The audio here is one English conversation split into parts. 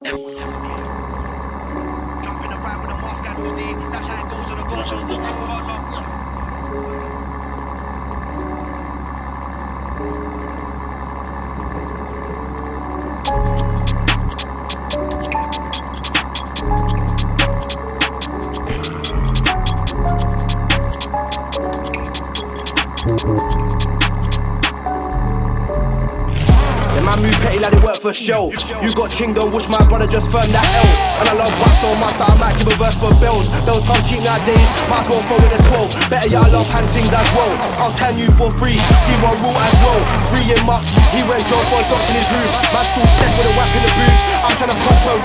Jumping around with a mask and hoodie, that's how it goes on the Gaza. Man move petty like they work for show. You got Chingdon, wish my brother just firmed that L. And I love rap so much that I might give a verse for bills. Bills come cheap nowadays, might as well throw in a 12. Better yeah, I love hunting's as well. I'll tell you for free, see one rule as well. Free him up, he went Joe for dots in his room. Man still step with a whap in the boots. I'm trying to control.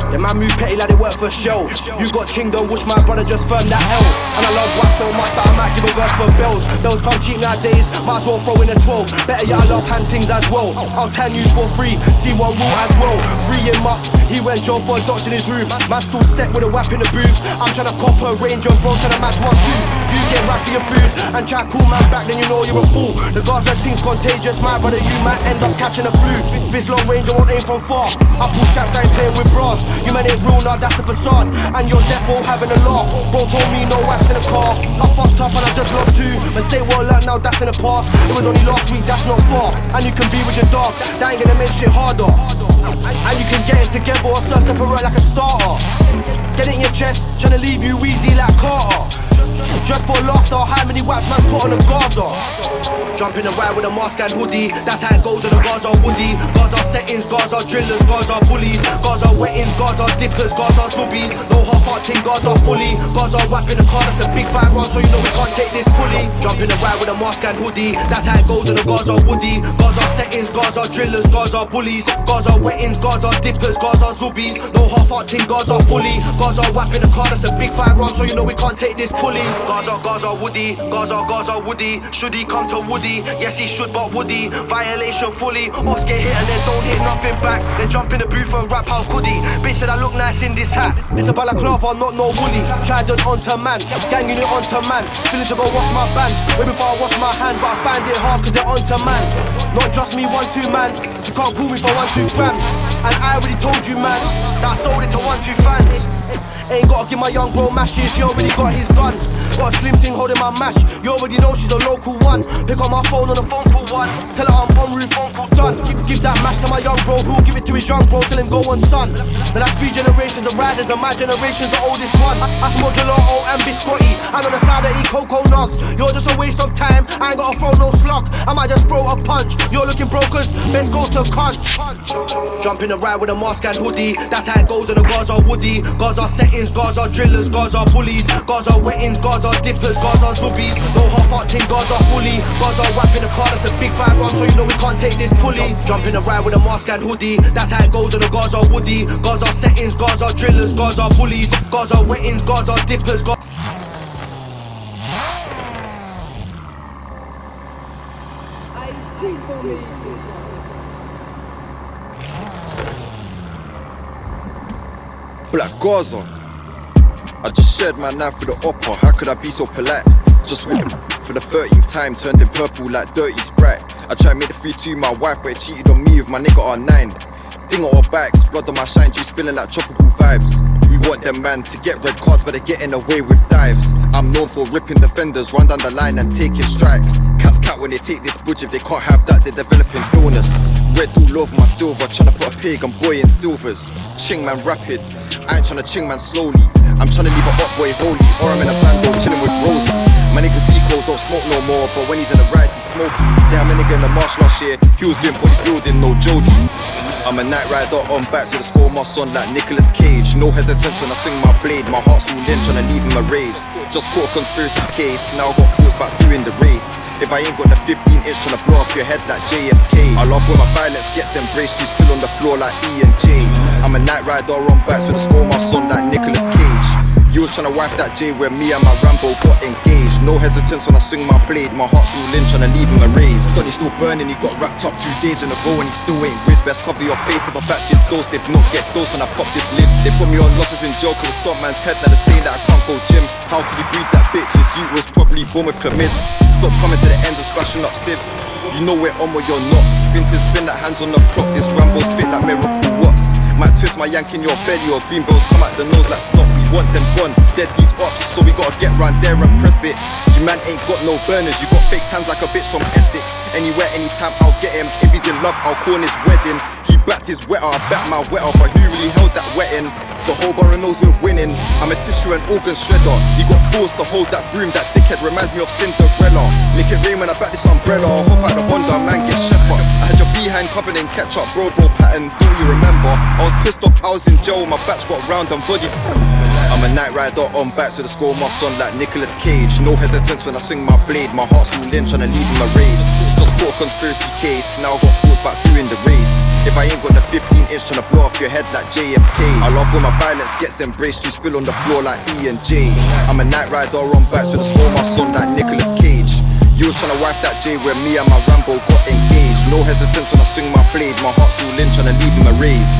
The man move petty like they work for show. You got Chingdon, wish my brother just firmed that L. And I love rap so much that I might give a verse for bills. Bills come cheap nowadays, might as well throw in a 12. Better yeah, I love hunting's as well. I'll tell you for free, see one rule as well. Free him up, he went Joe for dots in his room. Man still step with a whap in the boots. I'm trying to cop a range of bro, trying to match 1-2. If you get raspy your food and try cool man back, then you know you're a fool. The Gaza thing's contagious, my brother, you might end up catching a flu. This long range, I won't aim from far. I push that sign playing with bras. You man ain't real, nah, that's a facade. And you're deaf all having a laugh. Bro told me no wax in the car. I fucked up and I just lost 2. Mistake well learned, now that's in the past. It was only last week, that's not far. And you can be with your dog, that ain't gonna make shit harder. And you can get it together or separate like a starter. Get it in your chest, tryna leave you easy like Carter. Just for laughter, how many wax man's put on the Gaza? Jumping around with a mask and hoodie, that's how it goes on the Gaza woody. Gaza settings, Gaza drillers, Gaza bullies, Gaza wettings, Gaza dippers, Gaza subbies. No hot hot ting, Gaza fully. Gaza whap in the car, that's a big fat run, so you know we can't take this fully. Jumping around with a mask and hoodie, that's how it goes on the Gaza woody. Gaza settings, Gaza drillers, Gaza bullies, Gaza wettings, Gaza dippers, Gaza subbies. No hot hot ting, Gaza fully. Gaza whap in the car, that's a big fat run, so you know we can't take this fully. Gaza, Gaza woody, Gaza, Gaza woody. Should he come to Woody? Yes he should, but would he? Violation fully. Ops get hit and then don't hit nothing back. Then jump in the booth and rap, how could he? Bitch said I look nice in this hat. It's a balaclava, not no woolly. Tried it onto man, gang unit onto man. Feeling to go wash my bands, way before I wash my hands. But I find it hard cause they're onto man. Not just me 1-2 man. You can't pull me for 1-2 grams. And I already told you man, that I sold it to 1-2 fans. Ain't gotta give my young bro mashes, he already got his guns. Got a slim thing holding my mash, you already know she's a local one. Pick up my phone on a phone call one, tell her I'm en route, phone call done. Give that mash to my young bro, who'll give it to his young bro, tell him go on son. The last 3 generations of riders, and my generation's the oldest one. I smoke gelato and biscotti, and on the side I eat cocoa nuts. You're just a waste of time, I ain't gotta throw no slug. I might just throw a punch, you're looking brokers, let's go to crunch. Jumping around with a mask and hoodie, that's how it goes on the Gaza woody. Gaza settings, Gaza drillers, Gaza bullies, Gaza wettings, Gaza dippers, Gaza zubbies. No hot hot ting, Gaza fully. Gaza whap in the car, that's a big fat run, so you know we can't take this fully. Jumping around with a mask and hoodie, that's how it goes on the Gaza woody. Gaza settings, Gaza drillers, Gaza bullies, Gaza wettings, Gaza dippers, Black Gaza. I just shared my knife with the opera. How could I be so polite? Just went for the 13th time, turned in purple like dirty Sprite. I tried to make the 3-2 my wife, but it cheated on me with my nigga R9. Thing on our bikes, blood on my shine, juice spilling like tropical vibes. We want them man to get red cards, but they're getting away with dives. I'm known for ripping defenders, run down the line and taking strikes. Cats cat when they take this budge, if they can't have that, they're developing illness. Red all over my silver, tryna put a pig on boy in silvers. Ching man rapid, I ain't tryna ching man slowly. I'm tryna leave a hot boy holy, or I'm in a bando chilling with Rosie. My nigga Zico don't smoke no more, but when he's in the ride, he's smoky. Damn, my nigga in the marsh last year, he was doing bodybuilding, no Jody. I'm a night rider on backs with a skull mask on like Nicolas Cage. No hesitance when I swing my blade, my heart's all in, tryna leave him erased. Just caught a conspiracy case, now I got thoughts about doing the race. If I ain't got the 15-inch tryna blow off your head like JFK. I love when my violence gets embraced, you spill on the floor like E and J. I'm a night rider on backs with a score marks on like Nicolas Cage. You was tryna wife that J where me and my Rambo got engaged. No hesitance when I swing my blade, my heart's all in tryna leave him erased. Thought he's still burning, he got wrapped up 2 days in a row and he still ain't rid. Best cover your face if I back this dose, if not get dose when I pop this lid. They put me on losses in jail cause I stopped man's head, now they're saying that I can't go gym. How could he breed that bitch? His youth was probably born with chlamyds. Stop coming to the ends and splashing up sieves. You know we're on where you're not. Spin to spin like hands on the clock, this Rambo's fit like Miracle Watts. Might twist my yank in your belly or green bros come out the nose like snot. We want them gone, dead these ops, so we gotta get round there and press it. You man ain't got no burners, you got fake tans like a bitch from Essex. Anywhere, anytime, I'll get him. If he's in love, I'll call on his wedding. He backed his wetter, I backed my wetter, but who really held that wetting? The whole borough knows we're winning. I'm a tissue and organ shredder. He got forced to hold that broom. That dickhead reminds me of Cinderella. Make it rain when I back this umbrella. Hop out the Honda, man get shepherd. I had your behind covered in ketchup, bro pattern. Don't you remember? I was pissed off, I was in jail. My batch got round and body. I'm a night rider on backs with a score marks on like Nicolas Cage. No hesitance when I swing my blade. My heart's all in tryna leave him erased. Just caught a conspiracy case. Now I got forced back doing the race. If I ain't got the 15-inch tryna blow off your head like JFK. I love when my violence gets embraced. You spill on the floor like E and J. I'm a night rider on backs with a score marks on like Nicolas Cage. You was tryna wife that J where me and my Rambo got engaged. No hesitance when I swing my blade. My heart's all in tryna leave him erased.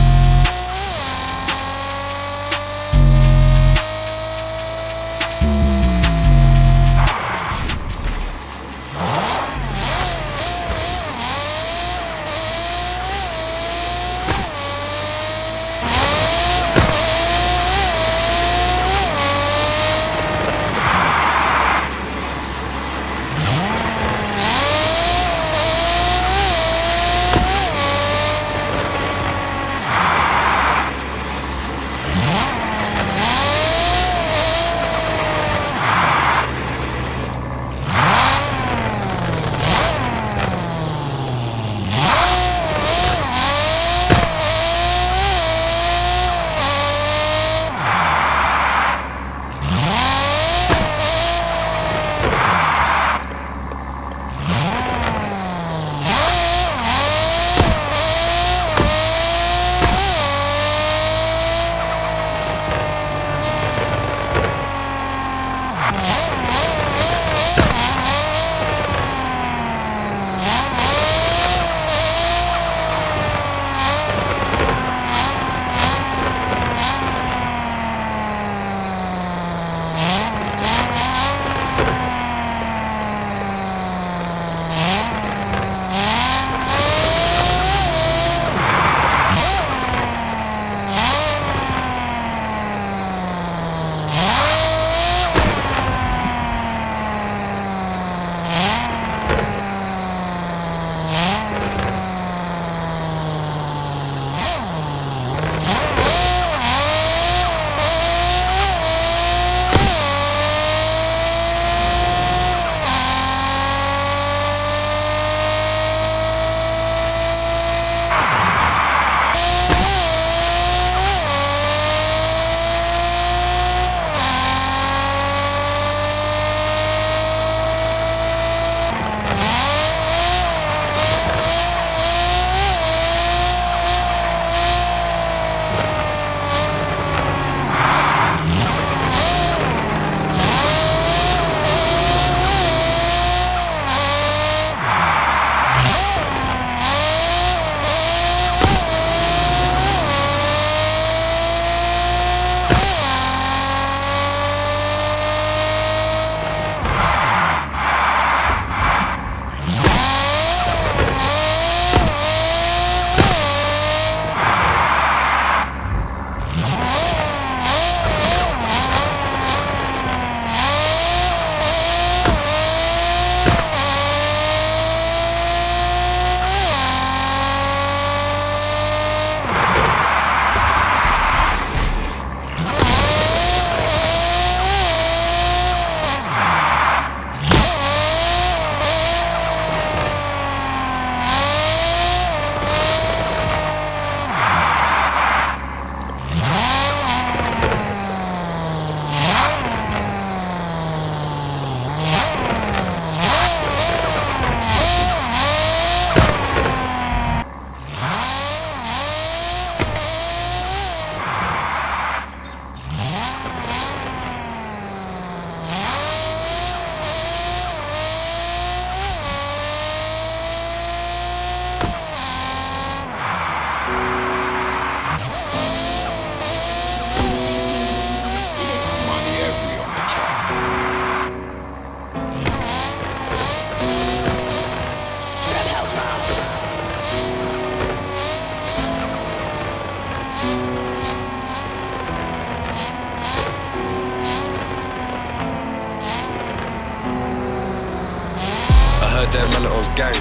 them man are on gang.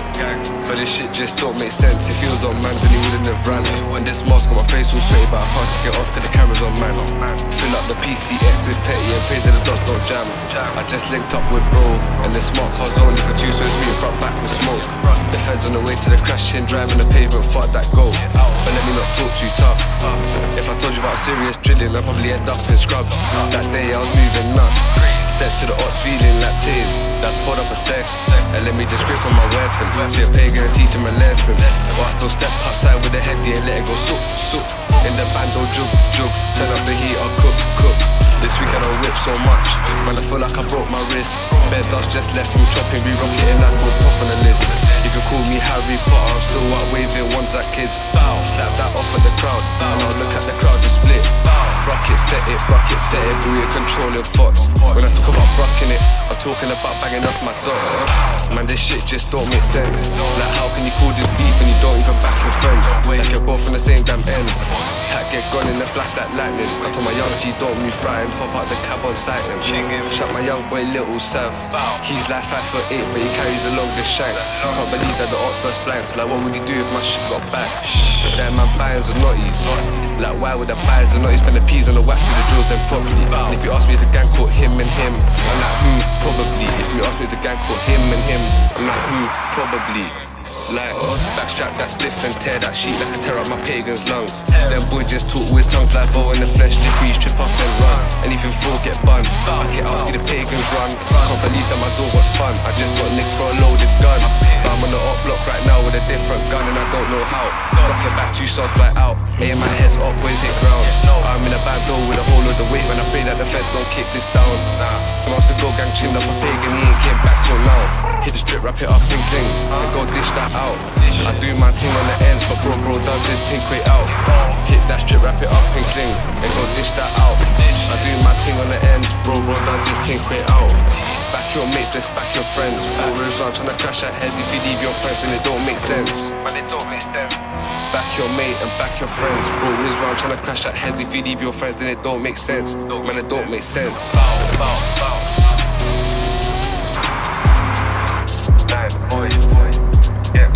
But this shit just don't make sense. If he was on man, then he wouldn't have ran. When this mask on my face all sweaty, but I can't take it off cause the camera's on man. Fill up the PCX with petty and pray that the dots don't jam. I just linked up with bro, and the smart car's only for two, so it's me brought back with smoke. The feds on the way to the crashing, driving the pavement, fuck that go. But let me not talk too tough. If I told you about serious drilling, I'd probably end up in scrubs. That day I was moving nuts. Step to the odds feeling like tears. That's hold up a sec. And let me just grip on my weapon. See a pagan and teach him a lesson. Or I still step outside with the heady and let it go sook, sook. In the bando jug, jug. Turn up the heat, I'll cook, cook. This week I don't whip so much. Man, I feel like I broke my wrist. Bed dust just left from chopping, re-rocket and I'd go off on the list. You can call me Harry Potter, I'm still out waving ones like kids. Slap that off at the crowd, and I'll look at the crowd just split. Rocket set it, but we're controlling thoughts. When I talk about brocking it, I'm talking about banging off my dots. Man, this shit just don't make sense. Like how can you call this beef and you don't even back your friends? Like you're both on the same damn ends. Cat get gone in the flash like lightning. I told my young G don't move frightened, hop out the cab on sighting. Shut my young boy little Sav. He's like 5'8", but he carries the longest shank. Can't believe that the odds burst blanks. Like what would he do if my shit got backed? Damn, man buyers are naughties. Like why would the buyers are naughties spend the peas on the wax to the drills then properly? And if you ask me if the gang caught him and him, I'm like probably. If you ask me if the gang caught him and him, I'm like probably. Like, backstrap that spliff and tear that sheet like I tear up my pagan's lungs. Them boys just talk with tongues like vote in the flesh. They freeze, trip up and run. And even four get bun. Back it out, see the pagans run. Can't believe that my door got spun. I just got nicked for a loaded gun. But I'm on the up block right now with a different gun and I don't know how. Rock it back, 2 shots fly out. Aim my head's up, boys hit grounds. I'm in a bad door with a whole load of weight. When I pray that the feds don't kick this down. So I go gang chin up a pagan, he ain't came back till now. Hit the strip, wrap it up and cling. And go dish that out. I do my thing on the ends, but bro does his thing quick out. Hit that strip, wrap it up and cling. And go dish that out. I do my thing on the ends, bro does his thing quick out. Back your mates, let's back your friends. Always around trying to crash that heads. If you leave your friends, then it don't make sense. Man, it don't make sense. Back your mate and back your friends. Bro, always round trying to crash that heads. If you leave your friends, then it don't make sense. Man, it don't make sense. Nice, boys. Yeah.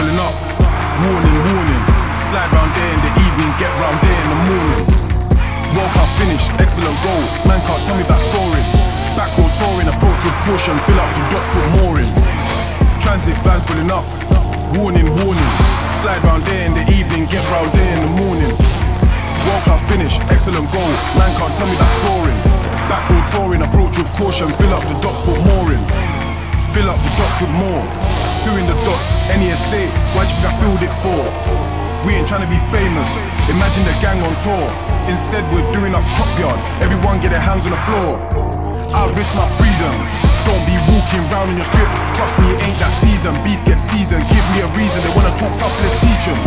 pulling up. Warning, warning. Slide round there in the evening, get round there in the morning. World class finish, excellent goal. Man can't tell me about scoring. Back row touring, approach with caution. Fill up the dots, put more in. Transit vans pulling up. Warning, warning. Slide round there in the evening, get round there in the morning. World class finish, excellent goal. Man can't tell me about scoring. Back row touring, approach with caution. Fill up the dots, put more in. Fill up the dots with more. Two in the dots, any estate. Why'd you think I filled it for? We ain't trying to be famous. Imagine the gang on tour. Instead we're doing up top yard. Everyone get their hands on the floor. I'll risk my freedom. Don't be walking round in your strip. Trust me, it ain't that season. Beef gets seasoned. Give me a reason. They wanna talk tough, let's teach them.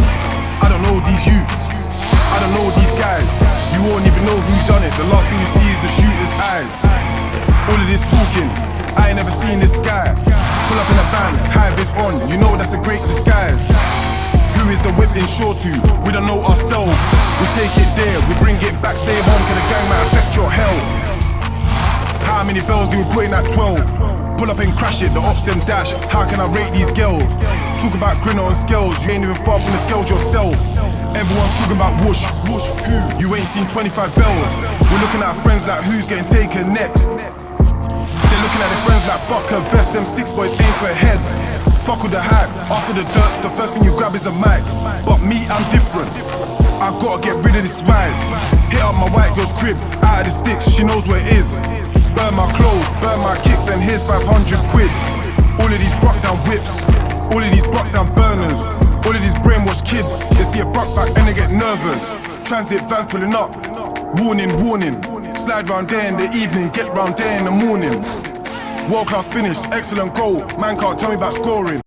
I don't know these youths. I don't know these guys. You won't even know who done it. The last thing you see is the shooter's eyes. All of this talking, I ain't never seen this guy. Pull up in a van, high vis on. You know that's a great disguise. Who is the whip insured to? We don't know ourselves. We take it there, we bring it back. Stay home, cause the gang might affect your health. How many bells do we put in that 12? Pull up and crash it, the ops them dash. How can I rate these girls? Talk about grinner on scales, you ain't even far from the scales yourself. Everyone's talking about whoosh, whoosh, who? You ain't seen 25 bells. We're looking at our friends like who's getting taken next. They're looking at their friends like fuck a vest, them 6 boys aim for heads. Fuck with the hype, after the dirts, the first thing you grab is a mic. But me, I'm different, I gotta get rid of this vibe. Hit up my white girl's crib, out of the sticks, she knows where it is. Burn my clothes, burn my kicks, and here's 500 quid. All of these broke down whips, all of these broke down burners, all of these brainwashed kids, they see a buck back and they get nervous. Transit van pulling up, warning, warning. Slide round there in the evening, get round there in the morning. World class finish, excellent goal. Man can't tell me about scoring.